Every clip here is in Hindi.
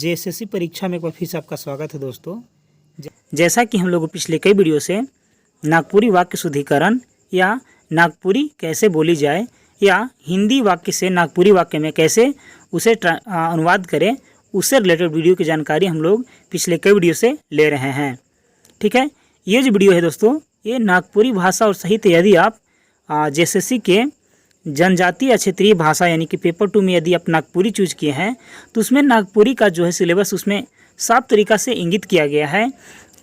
जेएसएससी परीक्षा में एक बार फिर से आपका स्वागत है दोस्तों। जैसा कि हम लोग पिछले कई वीडियो से नागपुरी वाक्य शुद्धिकरण या नागपुरी कैसे बोली जाए या हिंदी वाक्य से नागपुरी वाक्य में कैसे उसे अनुवाद करें, उससे रिलेटेड वीडियो की जानकारी हम लोग पिछले कई वीडियो से ले रहे हैं। ठीक है, ये जो वीडियो है दोस्तों, ये नागपुरी भाषा और साहित्य, यदि आप जेएसएससी के जनजातीय क्षेत्रीय भाषा यानी कि पेपर 2 में यदि आप नागपुरी चूज किए हैं तो उसमें नागपुरी का जो है सिलेबस उसमें साफ तरीक़ा से इंगित किया गया है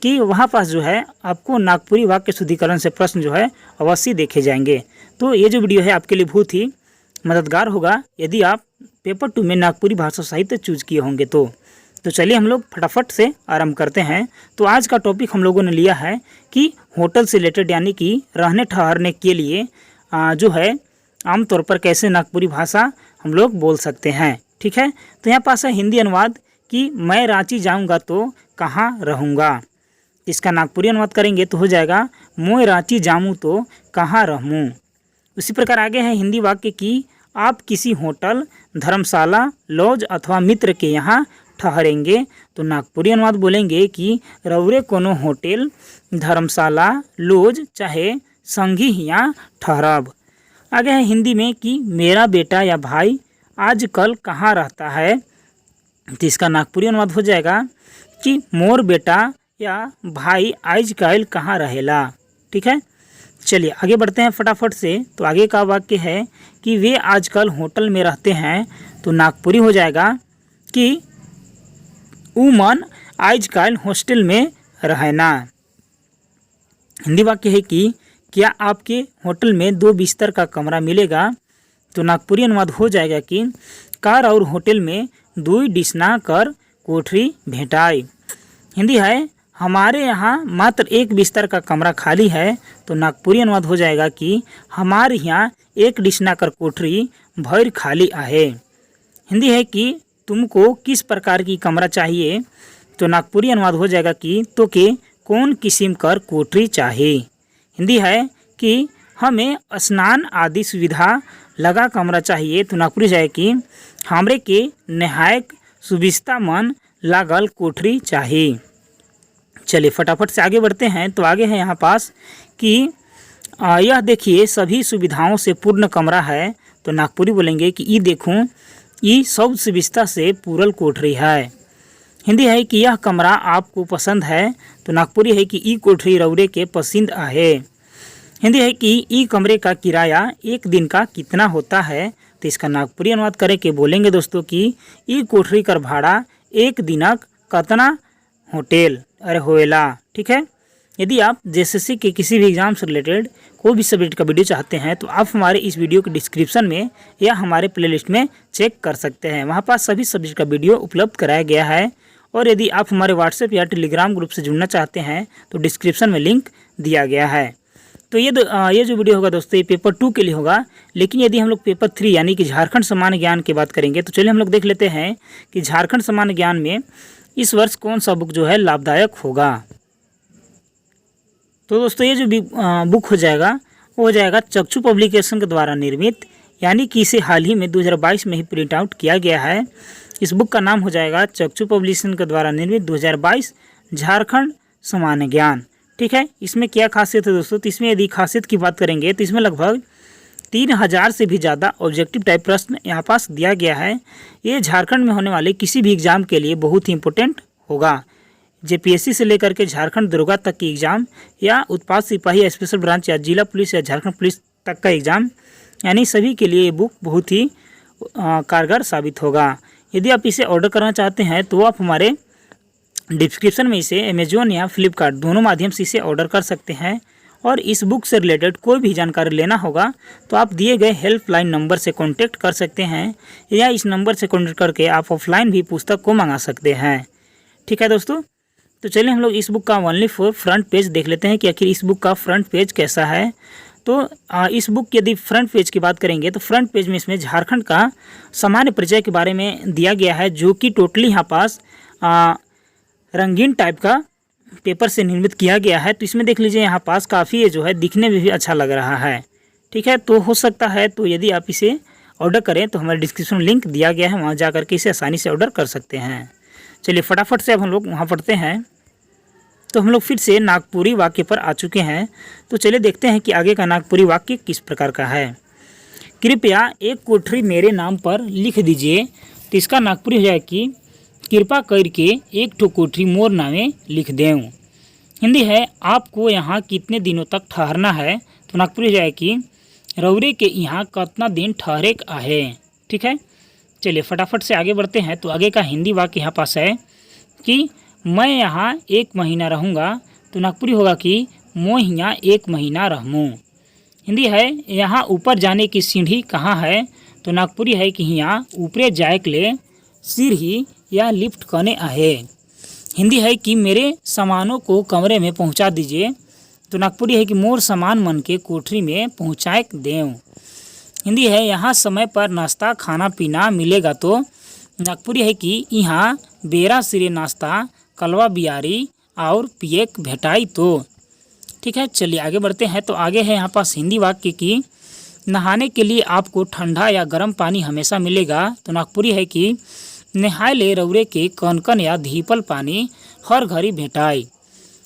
कि वहाँ पास जो है आपको नागपुरी वाक्य शुद्धिकरण से प्रश्न जो है अवश्य देखे जाएंगे। तो ये जो वीडियो है आपके लिए बहुत ही मददगार होगा यदि आप पेपर 2 में नागपुरी भाषा साहित्य चूज किए होंगे। तो चलिए हम लोग फटाफट से आरंभ करते हैं। तो आज का टॉपिक हम लोगों ने लिया है कि होटल से रिलेटेड यानी कि रहने ठहरने के लिए जो है आमतौर पर कैसे नागपुरी भाषा हम लोग बोल सकते हैं। ठीक है, तो यहाँ पास है हिंदी अनुवाद कि मैं रांची जाऊँगा तो कहाँ रहूँगा। इसका नागपुरी अनुवाद करेंगे तो हो जाएगा मैं रांची जाऊँ तो कहाँ रहूँ। उसी प्रकार आगे है हिंदी वाक्य कि आप किसी होटल, धर्मशाला, लॉज अथवा मित्र के यहाँ ठहरेंगे तो नागपुरी अनुवाद बोलेंगे कि रौरे कोनो होटल, धर्मशाला, लॉज चाहे संगी यहाँ ठहरब। आगे है हिंदी में कि मेरा बेटा या भाई आजकल कहाँ रहता है तो इसका नागपुरी अनुवाद हो जाएगा कि मोर बेटा या भाई आजकल कहाँ रहेला। ठीक है, चलिए आगे बढ़ते हैं फटाफट से। तो आगे का वाक्य है कि वे आजकल होटल में रहते हैं तो नागपुरी हो जाएगा कि उमन आजकल हॉस्टल में रहना। हिंदी वाक्य है कि क्या आपके होटल में 2 बिस्तर का कमरा मिलेगा तो नागपुरी अनुवाद हो जाएगा कि कार और होटल में 2 डिसना कर कोठरी भेंटाई। हिंदी है हमारे यहाँ मात्र 1 बिस्तर का कमरा खाली है तो नागपुरी अनुवाद हो जाएगा कि हमारे यहाँ 1 डिसना कर कोठरी भर खाली आहे। हिंदी है कि तुमको किस प्रकार की कमरा चाहिए तो नागपुरी अनुवाद हो जाएगा कि तो के कौन किस्म कर कोठरी चाहिए। हिंदी है कि हमें स्नान आदि सुविधा लगा कमरा चाहिए तो नागपुरी जाए कि हमरे के नहायक सुविस्ता मन लागल कोठरी चाहिए। चलिए फटाफट से आगे बढ़ते हैं। तो आगे है यहाँ पास कि यह देखिए सभी सुविधाओं से पूर्ण कमरा है तो नागपुरी बोलेंगे कि ई देखूं ये सब सुविस्ता से पूरल कोठरी है। हिंदी है कि यह कमरा आपको पसंद है तो नागपुरी है कि ई कोठरी रौरे के पसंद आहे। हिंदी है कि ई कमरे का किराया 1 दिन का कितना होता है तो इसका नागपुरी अनुवाद करें के बोलेंगे दोस्तों कि ई कोठरी का भाड़ा 1 दिनक कतना होटल अरे होएला। ठीक है, यदि आप जेएसएससी के किसी भी एग्जाम से रिलेटेड कोई भी सब्जेक्ट का वीडियो चाहते हैं तो आप हमारे इस वीडियो के डिस्क्रिप्शन में या हमारे प्लेलिस्ट में चेक कर सकते हैं। वहाँ पास सभी सब्जेक्ट का वीडियो उपलब्ध कराया गया है। और यदि आप हमारे व्हाट्सएप या टेलीग्राम ग्रुप से जुड़ना चाहते हैं तो डिस्क्रिप्शन में लिंक दिया गया है। तो ये जो वीडियो होगा दोस्तों ये पेपर 2 के लिए होगा। लेकिन यदि हम लोग पेपर 3 यानी कि झारखंड सामान्य ज्ञान की बात करेंगे तो चलिए हम लोग देख लेते हैं कि झारखंड सामान्य ज्ञान में इस वर्ष कौन सा बुक जो है लाभदायक होगा। तो दोस्तों ये जो बुक हो जाएगा वो हो जाएगा चक्षु पब्लिकेशन के द्वारा निर्मित, यानी कि इसे हाल ही में 2022 में ही प्रिंट आउट किया गया है। इस बुक का नाम हो जाएगा चक्षु पब्लिकेशन के द्वारा निर्मित 2022 झारखंड सामान्य ज्ञान। ठीक है, इसमें क्या खासियत है दोस्तों, तो इसमें यदि खासियत की बात करेंगे तो इसमें लगभग 3000 से भी ज़्यादा ऑब्जेक्टिव टाइप प्रश्न यहाँ पास दिया गया है। ये झारखंड में होने वाले किसी भी एग्ज़ाम के लिए बहुत ही इंपॉर्टेंट होगा। जेपीएससी से लेकर के झारखंड दरोगा तक की एग्ज़ाम या उत्पाद सिपाही या स्पेशल ब्रांच या जिला पुलिस या झारखंड पुलिस तक का एग्ज़ाम, यानी सभी के लिए ये बुक बहुत ही कारगर साबित होगा। यदि आप इसे ऑर्डर करना चाहते हैं तो आप हमारे डिस्क्रिप्शन में इसे अमेजोन या फ्लिपकार्ट दोनों माध्यम से इसे ऑर्डर कर सकते हैं। और इस बुक से रिलेटेड कोई भी जानकारी लेना होगा तो आप दिए गए हेल्पलाइन नंबर से कांटेक्ट कर सकते हैं या इस नंबर से कांटेक्ट करके आप ऑफलाइन भी पुस्तक को मंगा सकते हैं। ठीक है दोस्तों, तो चलिए हम लोग इस बुक का ओनली फॉर फ्रंट पेज देख लेते हैं कि आखिर इस बुक का फ्रंट पेज कैसा है। तो इस बुक यदि फ्रंट पेज की बात करेंगे तो फ्रंट पेज में इसमें झारखंड का सामान्य परिचय के बारे में दिया गया है, जो कि टोटली यहाँ पास रंगीन टाइप का पेपर से निर्मित किया गया है। तो इसमें देख लीजिए यहाँ पास काफ़ी ये जो है दिखने में भी अच्छा लग रहा है। ठीक है, तो हो सकता है तो यदि आप इसे ऑर्डर करें तो हमारे डिस्क्रिप्शन में लिंक दिया गया है, वहाँ जा करके इसे आसानी से ऑर्डर कर सकते हैं। चलिए फटाफट से अब हम लोग वहाँ पढ़ते हैं। तो हम लोग फिर से नागपुरी वाक्य पर आ चुके हैं। तो चलिए देखते हैं कि आगे का नागपुरी वाक्य किस प्रकार का है। कृपया एक कोठरी मेरे नाम पर लिख दीजिए। तो इसका नागपुरी हो जाए कि कृपा करके एक ठो कोठरी मोर नामे लिख दें। हिंदी है आपको यहाँ कितने दिनों तक ठहरना है। तो नागपुरी हो जाए कि रौरे के यहाँ कितना दिन ठहरे आहे। ठीक है, चलिए फटाफट से आगे बढ़ते हैं। तो आगे का हिंदी वाक्य यहाँ पास है कि मैं यहाँ 1 महीना रहूँगा। तो नागपुरी होगा कि मैं यहाँ 1 महीना रहूँ। हिंदी है यहाँ ऊपर जाने की सीढ़ी कहाँ है। तो नागपुरी है कि यहाँ ऊपरे जाए के लिए सीढ़ी या लिफ्ट कने आहे। हिंदी है कि मेरे सामानों को कमरे में पहुँचा दीजिए। तो नागपुरी है कि मोर सामान मन के कोठरी में पहुँचाए दें। हिंदी है यहाँ समय पर नाश्ता खाना पीना मिलेगा। तो नागपुरी है कि यहाँ बेरा सिरे नाश्ता कलवा बियारी और पिएक भेटाई। तो ठीक है, चलिए आगे बढ़ते हैं। तो आगे है यहाँ पास हिंदी वाक्य की नहाने के लिए आपको ठंडा या गर्म पानी हमेशा मिलेगा। तो नागपुरी है कि नहाय ले रौरे के कनकन या धीपल पानी हर घड़ी भेटाई।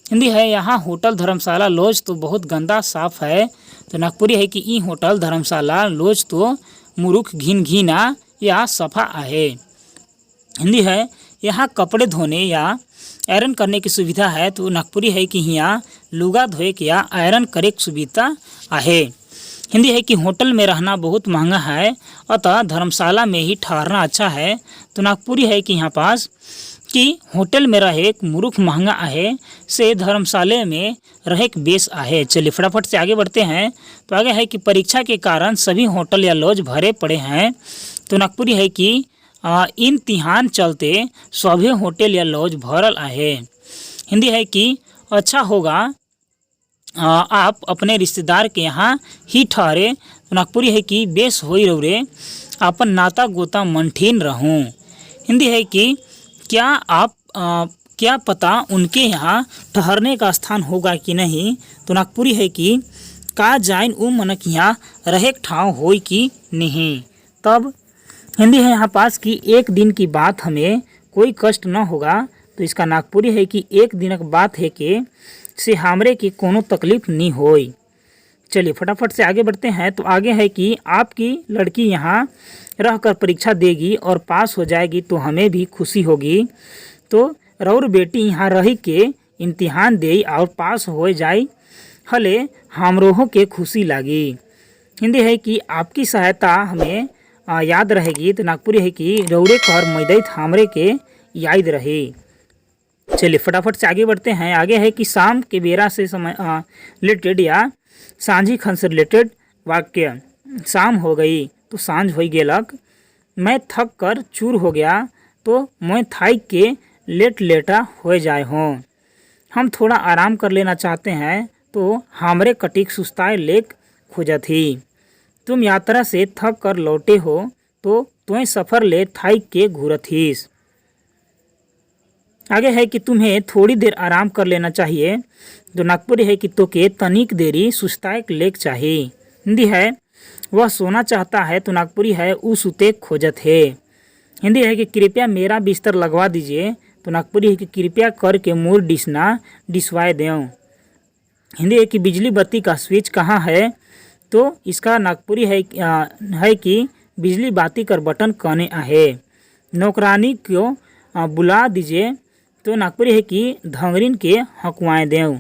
हिंदी है यहाँ होटल धर्मशाला लॉज तो बहुत गंदा साफ है। तो नागपुरी है कि ई होटल धर्मशाला लॉज तो मुरुख घिन घिना या सफा आहे। हिंदी है यहाँ कपड़े धोने या आयरन करने की सुविधा है। तो नागपुरी है कि यहाँ लुगा धोए के या आयरन करे की सुविधा आहे। हिंदी है कि होटल में रहना बहुत महंगा है, अतः धर्मशाला में ही ठहरना अच्छा है। तो नागपुरी है कि यहाँ पास कि होटल में रहे मुरुख महंगा आहे से धर्मशाले में रहे बेस आहे। चलिए फटाफट से आगे बढ़ते हैं। तो आगे है कि परीक्षा के कारण सभी होटल या लॉज भरे पड़े हैं। तो नागपुरी है कि इम्तिहान चलते सभी होटल या लॉज भरल आहे। हिंदी है कि अच्छा होगा आप अपने रिश्तेदार के यहाँ ही ठहरे। तो नागपुरी है कि बेस होई रौरे अपन नाता गोता मनठीन रहूँ। हिंदी है कि क्या पता उनके यहाँ ठहरने का स्थान होगा कि नहीं। तो नागपुरी है कि का जाइन उ मनक यहाँ रहे ठाव होई कि नहीं। तब हिंदी है यहाँ पास कि एक दिन की बात हमें कोई कष्ट न होगा। तो इसका नागपुरी है कि एक दिन की बात है कि से हमरे की कोनो तकलीफ नहीं होई। चलिए फटाफट से आगे बढ़ते हैं। तो आगे है कि आपकी लड़की यहाँ रहकर परीक्षा देगी और पास हो जाएगी तो हमें भी खुशी होगी। तो रौर बेटी यहाँ रही के इम्तिहान दे और पास हो जाए हले हमरोहों के खुशी लागी। हिंदी है कि आपकी सहायता हमें याद रहेगी। तो नागपुरी है कि रौरे कर मैदैत हमरे के याद रहे। चलिए फटाफट से आगे बढ़ते हैं। आगे है कि शाम के बेरा से समय रिलेटेड या सांझी खन से रिलेटेड वाक्य। शाम हो गई तो सांझ हो गेलक। मैं थक कर चूर हो गया तो मैं थाई के लेटा हो जाए हों। हम थोड़ा आराम कर लेना चाहते हैं तो हमरे कटिक सुस्ताए लेक खोजत ही। तुम यात्रा से थक कर लौटे हो तो तुम्हें सफ़र ले थाई के घूरत हीस। आगे है कि तुम्हें थोड़ी देर आराम कर लेना चाहिए। तो नागपुरी है कि तो के तनिक देरी सुस्ताए लेक चाहिए। हिंदी है वह सोना चाहता है। तो नागपुरी है उ सुते खोजत है। हिंदी है कि कृपया मेरा बिस्तर लगवा दीजिए। तो नागपुरी है कि कृपया करके मोर डिसवाए दें। हिंदी है कि बिजली बत्ती का स्विच कहाँ है। तो इसका नागपुरी है कि बिजली बाती कर बटन कने आहे। नौकरानी को बुला दीजिए। तो नागपुरी है कि धंगरीन के हकवाएँ दें।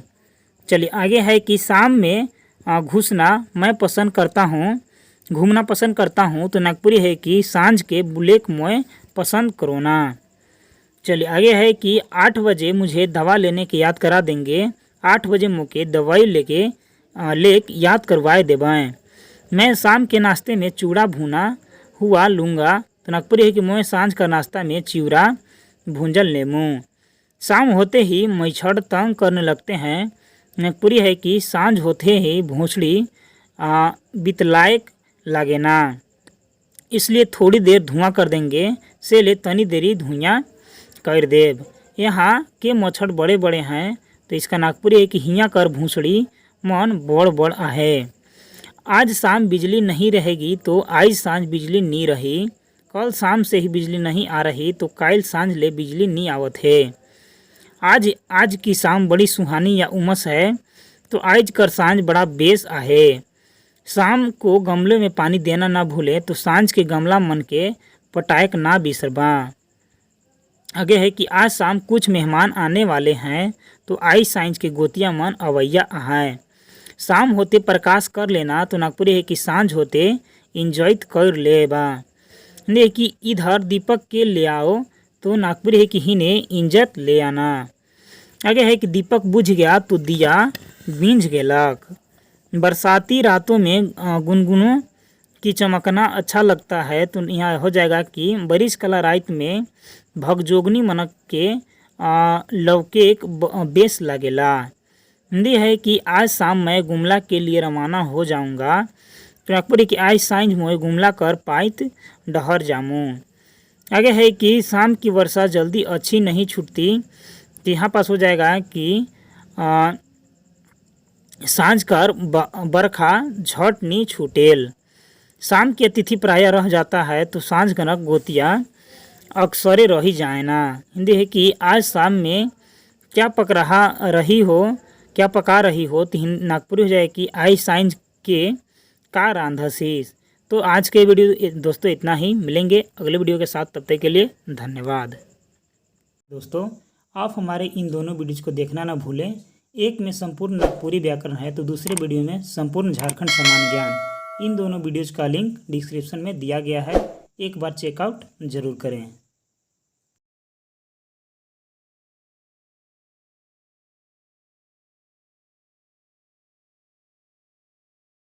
चलिए आगे है कि शाम में घुसना मैं पसंद करता हूँ, घूमना पसंद करता हूँ। तो नागपुरी है कि सांझ के बुलेक मैं पसंद करो ना। चलिए आगे है कि 8 बजे मुझे दवा लेने की याद करा देंगे। 8 बजे मुझे दवाई ले याद करवाए देवें। मैं शाम के नाश्ते में चूड़ा भुना हुआ लूँगा। तो नागपुरी है कि मैं सांझ का नाश्ता में चिवड़ा भूंजल लेमूँ। शाम होते ही मच्छर तंग करने लगते हैं। नागपुरी है कि सांझ होते ही भोंसड़ी बितलायक लागे ना, इसलिए थोड़ी देर धुआं कर देंगे से ले तनी देरी धुआं कर देव। यहाँ के मच्छर बड़े बड़े हैं। तो इसका नागपुरी है कि हियाँ कर भूसड़ी मन बड़ बड़ आहे। आज शाम बिजली नहीं रहेगी तो आज सांझ बिजली नहीं रही। कल शाम से ही बिजली नहीं आ रही तो काल सांझ ले बिजली नहीं आवत है। आज की शाम बड़ी सुहानी या उमस है तो आज कर सांझ बड़ा बेस आहे। शाम को गमले में पानी देना ना भूले तो सांझ के गमला मन के पटायक ना बिसरबा। आगे है कि आज शाम कुछ मेहमान आने वाले हैं तो आई सांझ के गोतिया मन अवैया हैं। शाम होते प्रकाश कर लेना तो नागपुरी है कि सांझ होते इंजॉयत कर लेबा। ने कि इधर दीपक के ले आओ तो नागपुरी है कि हिने इंजत ले आना। आगे है कि दीपक बुझ गया तो दिया बींझ गेलक। बरसाती रातों में गुनगुनों की चमकना अच्छा लगता है तो यहाँ हो जाएगा कि बारिश कला रात में भगजोगनी मनक के लौके एक बेस लगेला। हिंदी है कि आज शाम मैं गुमला के लिए रवाना हो जाऊंगा तो नागपुरी कि आज सांझ मोए गुमला कर पाइत डहर जामू। आगे है कि शाम की वर्षा जल्दी अच्छी नहीं छूटती तो यहाँ पास हो जाएगा कि सांझ कर बरखा झट नहीं छूटेल। शाम की अतिथि प्राय रह जाता है तो सांझ कनक गोतिया अक्सरे रही जाए ना। हिंदी है कि आज शाम में क्या पका रही हो तो नागपुरी हो जाए कि आज सांझ के का रांधसीस। तो आज के वीडियो दोस्तों इतना ही, मिलेंगे अगले वीडियो के साथ, तब तक के लिए धन्यवाद। दोस्तों आप हमारे इन दोनों वीडियोज़ को देखना ना भूलें। एक में संपूर्ण नागपुरी व्याकरण है तो दूसरे वीडियो में संपूर्ण झारखंड सामान्य ज्ञान। इन दोनों वीडियोज़ का लिंक डिस्क्रिप्शन में दिया गया है, एक बार चेकआउट जरूर करें।